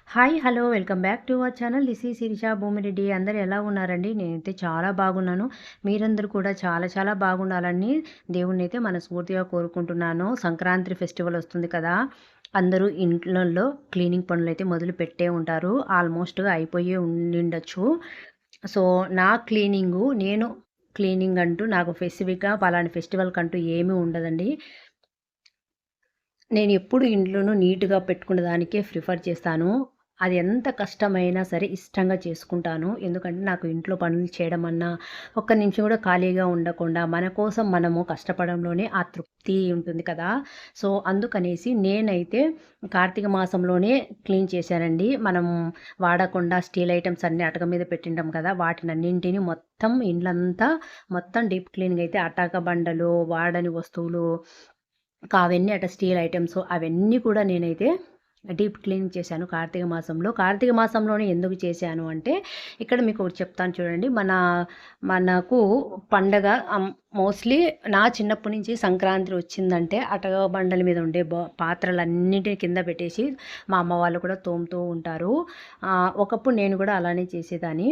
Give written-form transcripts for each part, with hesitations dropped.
Hi! Hello! Welcome back to our channel. This is Shirisha Bhumireddy. అందరూ ఎలా ఉన్నారండి? నేనైతే చాలా బాగున్నాను. మీరందరూ కూడా చాలా చాలా బాగుండాలని దేవుడినైతే మనస్ఫూర్తిగా కోరుకుంటున్నాను. సంక్రాంతి ఫెస్టివల్ వస్తుంది కదా! అందరూ ఇంట్లల్లో క్లీనింగ్ పనులైతే మొదలు పెట్టే ఉంటారు. ఆల్మోస్ట్‌గా అయిపోయే ఉండిండొచ్చు. సో, నా నేను క్లీనింగ్ అంటూ నాకు స్పెసిఫిక్‌గా పలానా ఫెస్టివల్‌కంటూ ఏమీ ఉండదండి. నేనెప్పుడు ఇంట్లోనూ నీట్‌గా పెట్టుకునే దానికే ప్రిఫర్ చేస్తాను. అది ఎంత కష్టమైనా సరే ఇష్టంగా చేసుకుంటాను. ఎందుకంటే నాకు ఇంట్లో పనులు చేయడం అన్నా, ఒక్క నిమిషం కూడా ఖాళీగా ఉండకుండా మన కోసం మనము కష్టపడంలోనే ఆ తృప్తి ఉంటుంది కదా! సో, అందుకనేసి నేనైతే కార్తీక మాసంలోనే క్లీన్ చేశానండి. మనం వాడకుండా స్టీల్ ఐటెమ్స్ అన్నీ అటక మీద పెట్టింటాం కదా! వాటినన్నింటిని మొత్తం ఇండ్లంతా మొత్తం డీప్ క్లీనింగ్ అయితే అటక బండలు, వాడని వస్తువులు అవన్నీ స్టీల్ ఐటెమ్స్ అవన్నీ కూడా నేనైతే డీప్ క్లీన్ చేశాను కార్తీక మాసంలో. కార్తీక మాసంలోనే ఎందుకు చేశాను అంటే, ఇక్కడ మీకు ఒకటి చెప్తాను చూడండి. మనకు పండగ మోస్ట్‌లీ నా చిన్నప్పటి నుంచి సంక్రాంతి వచ్చిందంటే అటక బండల మీద ఉండే పాత్రలన్నిటిని కింద పెట్టేసి మా అమ్మ వాళ్ళు కూడా తోముతూ ఉంటారు. ఒకప్పుడు నేను కూడా అలానే చేసేదాన్ని.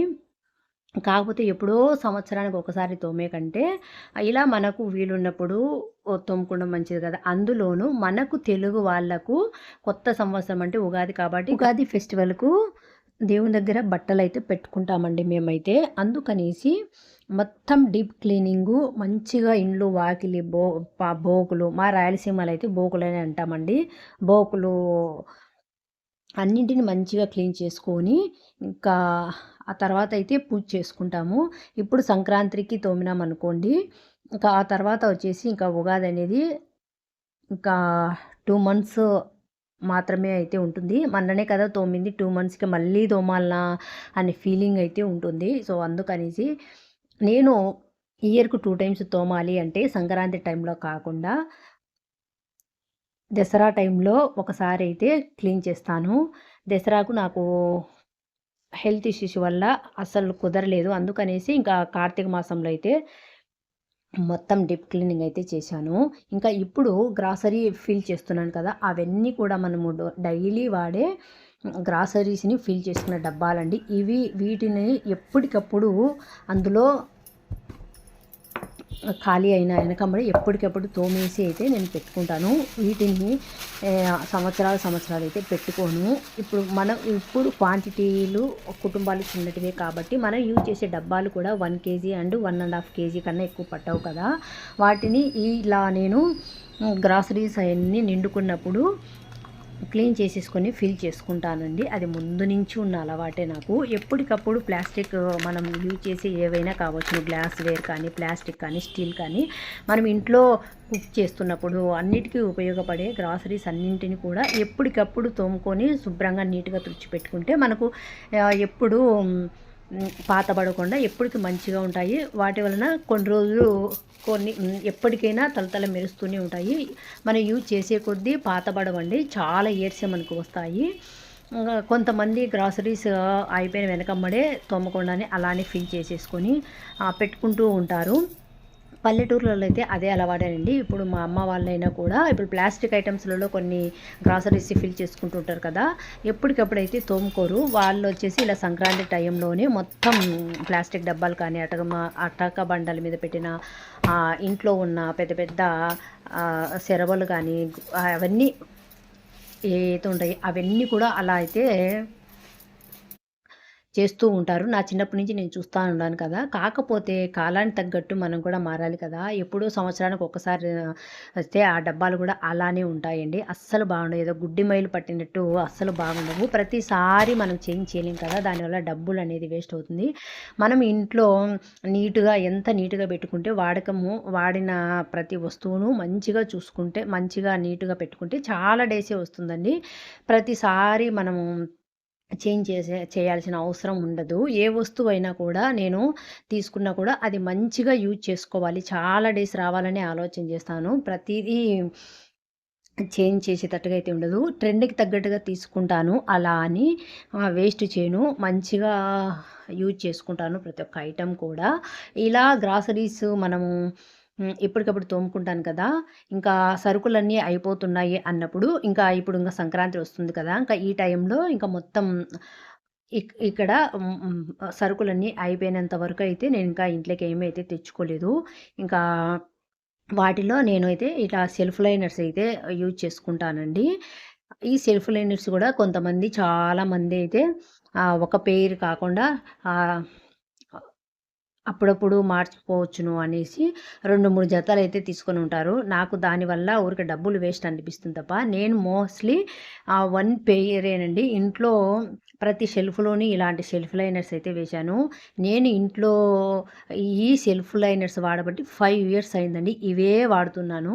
కాకపోతే ఎప్పుడో సంవత్సరానికి ఒకసారి తోమే కంటే, ఇలా మనకు వీలున్నప్పుడు తోముకోవడం మంచిది కదా! అందులోనూ మనకు తెలుగు వాళ్ళకు కొత్త సంవత్సరం అంటే ఉగాది కాబట్టి, ఉగాది ఫెస్టివల్‌కు దేవుని దగ్గర బట్టలైతే పెట్టుకుంటామండి మేమైతే. అందుకనేసి మొత్తం డీప్ క్లీనింగు మంచిగా ఇండ్లు, వాకిలి, బోకులు మా రాయలసీమలో అయితే బోకులనే అంటామండి. బోకులు అన్నింటిని మంచిగా క్లీన్ చేసుకొని, ఇంకా ఆ తర్వాత అయితే పూజ చేసుకుంటాము. ఇప్పుడు సంక్రాంతికి తోమినామనుకోండి, ఇంకా ఆ తర్వాత వచ్చేసి ఇంకా ఉగాది అనేది ఇంకా 2 మంత్స్ మాత్రమే అయితే ఉంటుంది. మొన్ననే కదా తోమింది, 2 మంత్స్‌కి మళ్ళీ తోమాలనా అనే ఫీలింగ్ అయితే ఉంటుంది. సో, అందుకనేసి నేను ఇయర్‌కు 2 టైమ్స్ తోమాలి అంటే సంక్రాంతి టైంలో కాకుండా దసరా టైంలో ఒకసారైతే క్లీన్ చేస్తాను. దసరాకు నాకు హెల్త్ ఇష్యూస్ వల్ల అస్సలు కుదరలేదు. అందుకనేసి ఇంకా కార్తీక మాసంలో అయితే మొత్తం డీప్ క్లీనింగ్ అయితే చేశాను. ఇంకా ఇప్పుడు గ్రాసరీ ఫిల్ చేస్తున్నాను కదా! అవన్నీ కూడా మనము డైలీ వాడే గ్రాసరీస్‌ని ఫిల్ చేసుకున్న డబ్బాలండి. వీటిని ఎప్పటికప్పుడు అందులో ఖాళీ అయిన వెనకమ్మడే ఎప్పటికప్పుడు తోమేసి అయితే నేను పెట్టుకుంటాను. వీటిని సంవత్సరాలు అయితే పెట్టుకోను. ఇప్పుడు క్వాంటిటీలు కుటుంబాలు చిన్నటివే కాబట్టి మనం యూజ్ చేసే డబ్బాలు కూడా 1 కేజీ అండ్ 1½ కేజీ కన్నా ఎక్కువ పట్టవు కదా! వాటిని ఇలా నేను గ్రాసరీస్ అయన్నీ నిండుకున్నప్పుడు క్లీన్ చేసేసుకొని ఫిల్ చేసుకుంటానండి. అది ముందు నుంచి ఉన్న అలవాటే నాకు. ఎప్పటికప్పుడు ప్లాస్టిక్ మనం యూజ్ చేసి ఏవైనా కావచ్చు, గ్లాస్ వేర్ కానీ, ప్లాస్టిక్ కానీ, స్టీల్ కానీ, మనం ఇంట్లో కుక్ చేస్తున్నప్పుడు అన్నిటికీ ఉపయోగపడే గ్రాసరీస్ అన్నింటిని కూడా ఎప్పటికప్పుడు తోముకొని శుభ్రంగా నీట్‌గా తుడిచిపెట్టుకుంటే మనకు ఎప్పుడూ పాతబడకుండా ఎప్పటికి మంచిగా ఉంటాయి. వాటి వలన కొన్ని రోజులు ఎప్పటికైనా తళతళ మెరుస్తూనే ఉంటాయి. మనం యూజ్ చేసే కొద్దీ పాతబడవండి. చాలా ఇయర్సే మనకు వస్తాయి. కొంతమంది గ్రాసరీస్ అయిపోయిన వెనకమ్మడే తోమకుండానే అలానే ఫిల్ చేసేసుకొని పెట్టుకుంటూ ఉంటారు. పల్లెటూర్లలో అయితే అదే అలవాటేనండి. ఇప్పుడు మా అమ్మ వాళ్ళైనా కూడా ఇప్పుడు ప్లాస్టిక్ ఐటమ్స్‌లలో కొన్ని గ్రాసరీస్ ఫిల్ చేసుకుంటూ ఉంటారు కదా! ఎప్పటికప్పుడైతే తోముకోరు. వాళ్ళొచ్చేసి ఇలా సంక్రాంతి టైంలోనే మొత్తం ప్లాస్టిక్ డబ్బాలు కానీ, అటక బండల మీద పెట్టిన ఇంట్లో ఉన్న పెద్ద పెద్ద సెరవలు కానీ అవన్నీ ఏయైతే ఉంటాయో అవన్నీ కూడా అలా అయితే చేస్తూ ఉంటారు. నా చిన్నప్పటి నుంచి నేను చూస్తా ఉన్నాను కదా! కాకపోతే కాలానికి తగ్గట్టు మనం కూడా మారాలి కదా! ఎప్పుడో సంవత్సరానికి ఒక్కసారి వస్తే ఆ డబ్బాలు కూడా అలానే ఉంటాయండి. అస్సలు బాగుండవు. ఏదో గుడ్డి మైలు పట్టినట్టు అస్సలు బాగుండవు. ప్రతిసారి మనం చేంజ్ చేయలేం కదా! దానివల్ల డబ్బులనేది వేస్ట్ అవుతుంది. మనం ఇంట్లో ఎంత నీట్‌గా పెట్టుకుంటే వాడిన ప్రతి వస్తువును మంచిగా చూసుకుంటే, మంచిగా నీట్‌గా పెట్టుకుంటే చాలా డేసే వస్తుందండి. ప్రతిసారి మనము చేయాల్సిన అవసరం ఉండదు. ఏ వస్తువైనా కూడా నేను తీసుకున్నా కూడా అది మంచిగా యూజ్ చేసుకోవాలి. చాలా డేస్ రావాలనే ఆలోచన చేస్తాను. ప్రతీదీ చేంజ్ చేసేటట్టుగా అయితే ఉండదు. ట్రెండ్‌కి తగ్గట్టుగా తీసుకుంటాను. అలా అని వేస్ట్ చేయను. మంచిగా యూజ్ చేసుకుంటాను ప్రతి ఒక్క ఐటెమ్ కూడా. ఇలా గ్రాసరీస్ మనము ఎప్పటికప్పుడు తోముకుంటాను కదా! ఇంకా సరుకులన్నీ అయిపోతున్నాయి అన్నప్పుడు, ఇంకా ఇప్పుడు సంక్రాంతి వస్తుంది కదా! ఇంకా ఈ టైంలో ఇంకా మొత్తం ఇక్కడ సరుకులన్నీ అయిపోయినంత వరకైతే నేనింకా ఇంట్లోకి ఏమి అయితే తెచ్చుకోలేదు. ఇంకా వాటిలో నేనైతే ఇట్లా సెల్ఫ్ లైనర్స్ అయితే యూజ్ చేసుకుంటానండి. ఈ సెల్ఫ్ లైనర్స్ కూడా చాలామంది అయితే ఒక పెయిర్ కాకుండా ఆహ్ అప్పుడప్పుడు మార్చుకోవచ్చును అనేసి 2, 3 జతలైతే తీసుకొనుంటారు. నాకు దానివల్ల ఊరికే డబ్బులు వేస్ట్ అనిపిస్తుంది తప్ప, నేను మోస్ట్‌లీ 1 పెయిరేనండి. ఇంట్లో ప్రతి షెల్ఫ్‌లోని ఇలాంటి సెల్ఫ్ లైనర్స్ అయితే వేశాను. నేను ఇంట్లో ఈ సెల్ఫ్ లైనర్స్ వాడబట్టి 5 ఇయర్స్ అయిందండి. ఇవే వాడుతున్నాను.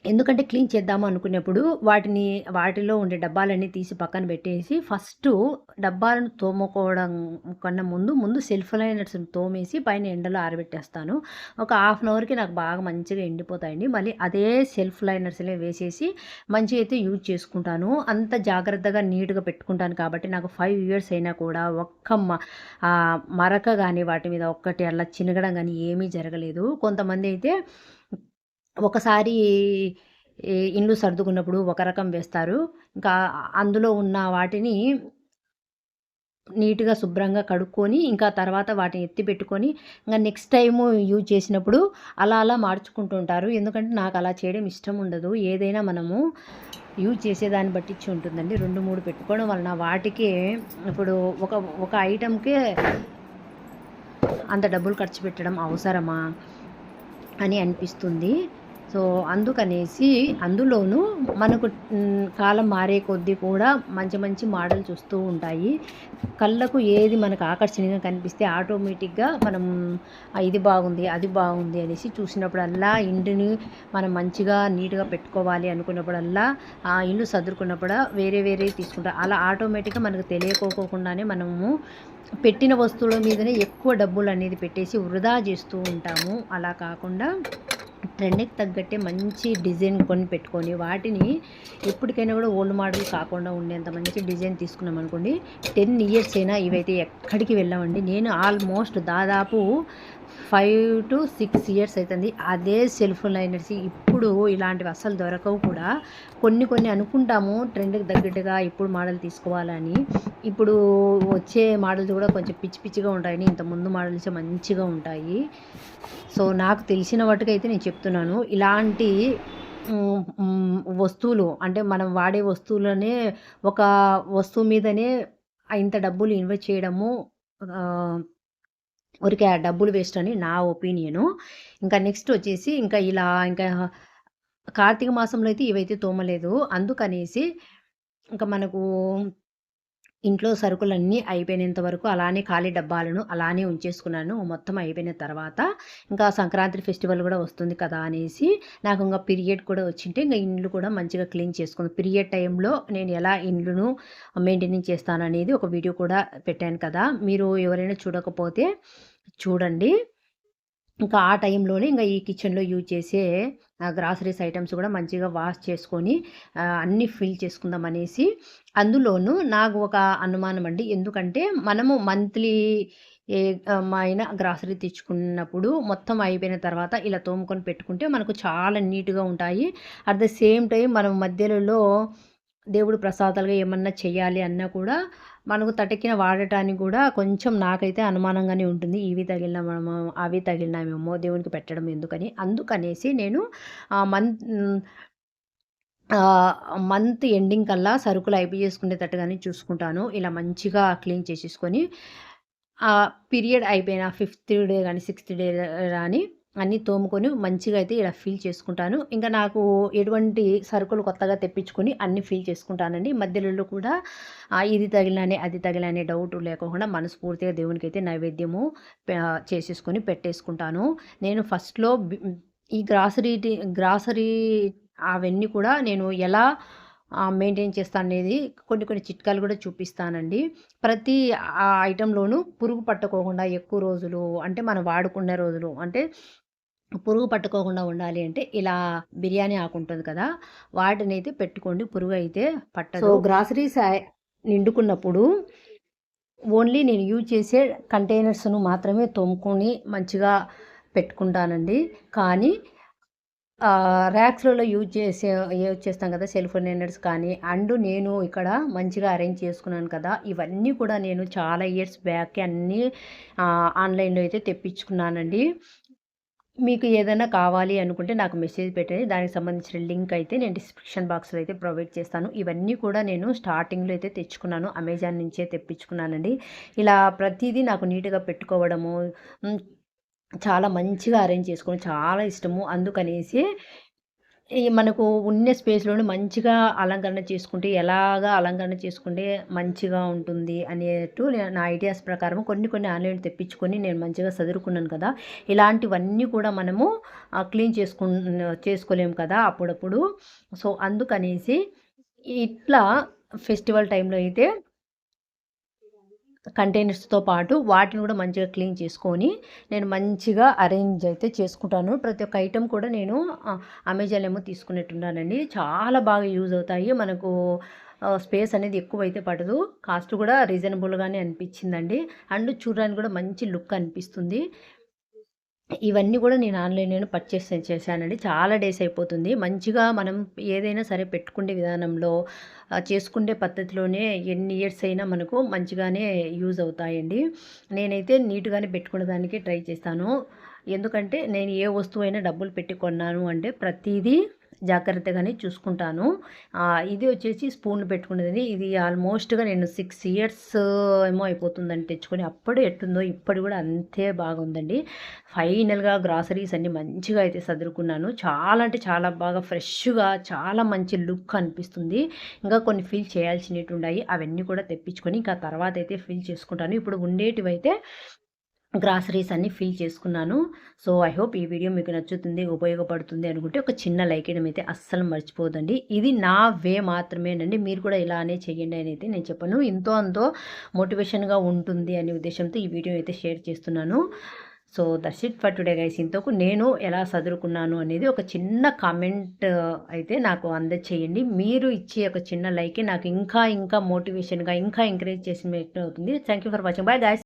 ఎందుకంటే క్లీన్ చేద్దాము అనుకున్నప్పుడు వాటిలో ఉండే డబ్బాలన్నీ తీసి పక్కన పెట్టేసి ఫస్టు డబ్బాలను తోముకోవడం కన్నా ముందు సెల్ఫ్ లైనర్స్‌ని తోమేసి పైన ఎండలో ఆరబెట్టేస్తాను. ఒక హాఫ్ అన్ అవర్‌కి నాకు బాగా మంచిగా ఎండిపోతాయండి. మళ్ళీ అదే సెల్ఫ్ లైనర్స్‌లే వేసేసి మంచిగా అయితే యూజ్ చేసుకుంటాను. అంత జాగ్రత్తగా నీట్‌గా పెట్టుకుంటాను కాబట్టి నాకు 5 ఇయర్స్ అయినా కూడా మరక గాని వాటి మీద ఒక్కటి అలా చినగడం గాని ఏమీ జరగలేదు. కొంతమంది అయితే ఒకసారి ఇల్లు సర్దుకున్నప్పుడు ఒక రకం వేస్తారు. ఇంకా అందులో ఉన్న వాటిని నీట్‌గా శుభ్రంగా కడుక్కొని, ఇంకా తర్వాత వాటిని ఎత్తి పెట్టుకొని, ఇంగ నెక్స్ట్ టైము యూజ్ చేసినప్పుడు అలా మార్చుకుంటూ ఉంటారు. ఎందుకంటే నాకలా చేయడం ఇష్టం ఉండదు. ఏదైనా మనము యూజ్ చేసేదాన్ని బట్టిచ్చి ఉంటుందండి. 2, 3 పెట్టుకోవడం వలన వాటికే ఇప్పుడు ఒక ఒక ఐటెమ్‌కే అంత డబ్బులు ఖర్చు పెట్టడం అవసరమా అని అనిపిస్తుంది. సో, అందుకనేసి అందులోనూ మనకు కాలం మారే కొద్దీ కూడా మంచి మోడల్స్ వస్తూ ఉంటాయి. కళ్ళకు ఏది మనకు ఆకర్షణీయంగా కనిపిస్తే ఆటోమేటిక్‌గా మనం ఇది బాగుంది, అది బాగుంది అనేసి చూసినప్పుడల్లా ఇంటిని మనం మంచిగా నీట్‌గా పెట్టుకోవాలి అనుకున్నప్పుడల్లా ఆ ఇల్లు సదురుకున్నప్పుడు వేరేవి తీసుకుంటాం. అలా ఆటోమేటిక్‌గా మనకు తెలియకోకుండానే మనము పెట్టిన వస్తువుల మీదనే ఎక్కువ డబ్బులనేది పెట్టేసి వృధా చేస్తూ ఉంటాము. అలా కాకుండా ట్రెండ్‌కి తగ్గట్టే మంచి డిజైన్ కొని పెట్టుకొని వాటిని ఎప్పటికైనా కూడా ఓల్డ్ మోడల్ కాకుండా ఉండేంత మంచి డిజైన్ తీసుకున్నామనుకోండి 10 ఇయర్స్ అయినా ఇవైతే ఎక్కడికి వెళ్ళవండి. నేను ఆల్మోస్ట్ దాదాపు 5-6 ఇయర్స్ అయితుంది. అదే సెల్ఫ్ లైనర్స్ ఇప్పుడు ఇలాంటివి అస్సలు దొరకవు కూడా. కొన్ని అనుకుంటాము ట్రెండ్‌కి తగ్గట్టుగా ఇప్పుడు మోడల్ తీసుకోవాలని. ఇప్పుడు వచ్చే మోడల్స్ కూడా కొంచెం పిచ్చిగా ఉంటాయని ఇంతకుముందు మోడల్సే మంచిగా ఉంటాయి. సో, నాకు తెలిసిన వాటికైతే నేను చెప్తున్నాను. ఇలాంటి వస్తువులు అంటే మనం వాడే వస్తువులనే ఒక వస్తువు మీదనే ఇంత డబ్బులు ఇన్వెస్ట్ చేయడము ఆహ్, ఊరికే ఆ డబ్బులు వేస్ట్ అని నా ఒపీనియను. ఇంకా నెక్స్ట్ వచ్చేసి ఇంకా కార్తీక మాసంలో అయితే ఇవైతే తోమలేదు. అందుకనేసి ఇంక మనకు ఇంట్లో సరుకులన్నీ అయిపోయినంత వరకు అలానే ఖాళీ డబ్బాలను అలానే ఉంచేసుకున్నాను. మొత్తం అయిపోయిన తర్వాత ఇంకా సంక్రాంతి ఫెస్టివల్ గూడా వస్తుంది కదా అనేసి నాకు ఇంగ పీరియడ్ కూడా వచ్చింటే ఇంగ ఇండ్లు కూడా మంచిగా క్లీన్ చేసుకున్నాను. పీరియడ్ టైంలో నేను ఎలా ఇండ్లును మెయింటెనింగ్ చేస్తాననేది ఒక వీడియో కూడా పెట్టాను కదా! మీరు ఎవరైనా చూడకపోతే చూడండి. ఇంకా ఆ టైంలోనే ఈ కిచెన్‌లో యూజ్ చేసే గ్రాసరీస్ ఐటెమ్స్ కూడా మంచిగా వాష్ చేసుకొని అన్నీ ఫిల్ చేసుకుందాం అనేసి అందులోనూ నాకు ఒక అనుమానం అండి. ఎందుకంటే మనము మంత్లీ అయినా గ్రాసరీ తెచ్చుకున్నప్పుడు మొత్తం అయిపోయిన తర్వాత ఇలా తోముకొని పెట్టుకుంటే మనకు చాలా నీట్‌గా ఉంటాయి. అట్ ద సేమ్ టైమ్ మనం మధ్యలలో దేవుడు ప్రసాదాలుగా ఏమన్నా చేయాలి అన్నా కూడా మనకు తటెక్కిన వాడటానికి కూడా కొంచెం నాకైతే అనుమానంగానే ఉంటుంది. ఇవి తగిలినామేమో, అవి తగిలినామేమో దేవునికి పెట్టడం ఎందుకని. అందుకనేసి నేను మంత్ ఎండింగ్ కల్లా సరుకులు అయిపోయేసుకునేటట్టుగానే చూసుకుంటాను. ఇలా మంచిగా క్లీన్ చేసేసుకొని పీరియడ్ అయిపోయిన 5థ్ డే గాని, 6థ్ డే రాని అన్నీ తోముకొని మంచిగా అయితే ఇలా ఫిల్ చేసుకుంటాను. ఇంకా నాకు ఎటువంటి సరుకులు కొత్తగా తెప్పించుకొని అన్నీ ఫిల్ చేసుకుంటానండి. మధ్యలలో కూడా ఇది తగిలిననే, అది తగిలనే డౌట్ లేకోకుండా మనస్ఫూర్తిగా దేవునికైతే నైవేద్యము చేసేసుకొని పెట్టేసుకుంటాను. నేను ఫస్ట్‌లో ఈ గ్రాసరీ అవన్నీ కూడా నేను ఎలా మెయింటైన్ చేస్తాననేది కొన్ని చిట్కాలు కూడా చూపిస్తానండి. ప్రతి ఐటెంలోనూ పురుగు పట్టుకోకుండా ఎక్కువ రోజులు అంటే మనం వాడుకునే రోజులు అంటే పురుగు పట్టుకోకుండా ఉండాలి అంటే ఇలా బిర్యానీ ఆకు ఉంటుంది కదా! వాటినైతే పెట్టుకోండి. పురుగు అయితే పట్టదు. సో, గ్రాసరీస్ నిండుకున్నప్పుడు ఓన్లీ నేను యూజ్ చేసే కంటైనర్స్‌ను మాత్రమే తోముకొని మంచిగా పెట్టుకుంటానండి. కానీ ర్యాక్స్‌లలో యూజ్ చేస్తాం కదా! సెల్ఫ్ లైనర్స్ కానీ నేను ఇక్కడ మంచిగా అరేంజ్ చేసుకున్నాను కదా! ఇవన్నీ కూడా నేను చాలా ఇయర్స్ బ్యాకే అన్నీ ఆన్‌లైన్‌లో అయితే తెప్పించుకున్నానండి. మీకు ఏదైనా కావాలి అనుకుంటే నాకు మెసేజ్ పెట్టండి. దానికి సంబంధించిన లింక్ అయితే నేను డిస్క్రిప్షన్ బాక్స్‌లో అయితే ప్రొవైడ్ చేస్తాను. ఇవన్నీ కూడా నేను స్టార్టింగ్‌లో అయితే తెచ్చుకున్నాను. అమెజాన్ నుంచే తెప్పించుకున్నానండి. ఇలా ప్రతీదీ నాకు నీట్‌గా పెట్టుకోవడము, హ్మ్. చాలా మంచిగా అరేంజ్ చేసుకోవడం చాలా ఇష్టము. అందుకనేసి మనకు ఉన్న స్పేస్‌లోనే మంచిగా అలంకరణ చేసుకుంటే, ఎలాగా అలంకరణ చేసుకుంటే మంచిగా ఉంటుంది అనేట్టు నా ఐడియాస్ ప్రకారం కొన్ని కొన్ని ఆన్‌లైన్‌లో తెప్పించుకొని నేను మంచిగా సదురుకున్నాను కదా! ఇలాంటివన్నీ కూడా మనము క్లీన్ చేసుకోలేము కదా! అప్పుడప్పుడు. సో, అందుకనేసి ఇట్లా ఫెస్టివల్ టైంలో అయితే కంటైనర్స్‌తో పాటు వాటిని కూడా మంచిగా క్లీన్ చేసుకొని, నేను మంచిగా అరేంజ్ అయితే చేసుకుంటాను. ప్రతి ఒక్క ఐటెమ్ కూడా నేను అమెజాన్‌లో ఏమో తీసుకునేట్టున్నానండి. చాలా బాగా యూజ్ అవుతాయి. మనకు స్పేస్ అనేది ఎక్కువైతే పడదు. కాస్ట్ కూడా రీజనబుల్‌గానే అనిపించిందండి. చూడడానికి కూడా మంచి లుక్ అనిపిస్తుంది. ఇవన్నీ కూడా నేను ఆన్‌లైన్‌లోనే పర్చేస్ చేశానండి. చాలా డేస్ అయిపోతుంది. మంచిగా మనం ఏదైనా సరే పెట్టుకునే విధానంలో చేసుకునే పద్ధతిలోనే ఎన్ని ఇయర్స్ అయినా మనకు మంచిగానే యూజ్ అవుతాయండి. నేనైతే నీట్‌గానే పెట్టుకునేదానికి ట్రై చేస్తాను. ఎందుకంటే నేను ఏ వస్తువైనా డబ్బులు పెట్టి కొన్నాను అంటే ప్రతీదీ జాగ్రత్తగానే చూసుకుంటాను. ఇది వచ్చేసి స్పూన్లు పెట్టుకునేది. ఇది ఆల్మోస్ట్‌గా నేను 6 ఇయర్స్ ఏమో అయిపోతుందండి తెచ్చుకొని. అప్పుడు ఎట్టుందో ఇప్పుడు కూడా అంతే బాగుందండి. ఫైనల్‌గా గ్రాసరీస్ అన్నీ మంచిగా అయితే సదురుకున్నాను. చాలా అంటే చాలా బాగా ఫ్రెష్‌గా చాలా మంచి లుక్ అనిపిస్తుంది. ఇంకా కొన్ని ఫిల్ చేయాల్సినటున్నాయి. అవన్నీ కూడా తెప్పించుకొని ఇంకా తర్వాత అయితే ఫిల్ చేసుకుంటాను. ఇప్పుడు ఉండేటివైతే గ్రాసరీస్ అన్నీ ఫిల్ చేసుకున్నాను. సో, ఐ హోప్ ఈ వీడియో మీకు నచ్చుతుంది, ఉపయోగపడుతుంది అనుకుంటే ఒక చిన్న లైక్ ఇయడం అయితే అస్సలు మర్చిపోవద్దండి. ఇది నా వే మాత్రమేనండి. మీరు కూడా ఇలానే చేయండి అని అయితే నేను చెప్పను. ఎంతో అంతో మోటివేషన్‌గా ఉంటుంది అనే ఉద్దేశ్యంతో ఈ వీడియో అయితే షేర్ చేస్తున్నాను. So, that's it for today guys. ఇంతకు నేను ఎలా సదురుకున్నాను అనేది ఒక చిన్న కామెంట్ అయితే నాకు అందచేయండి. మీరు ఇచ్చే ఒక చిన్న లైకే నాకు ఇంకా ఇంకా మోటివేషన్‌గా ఇంకా ఎంకరేజ్ చేసినట్టు అవుతుంది. Thank you for watching. Bye guys.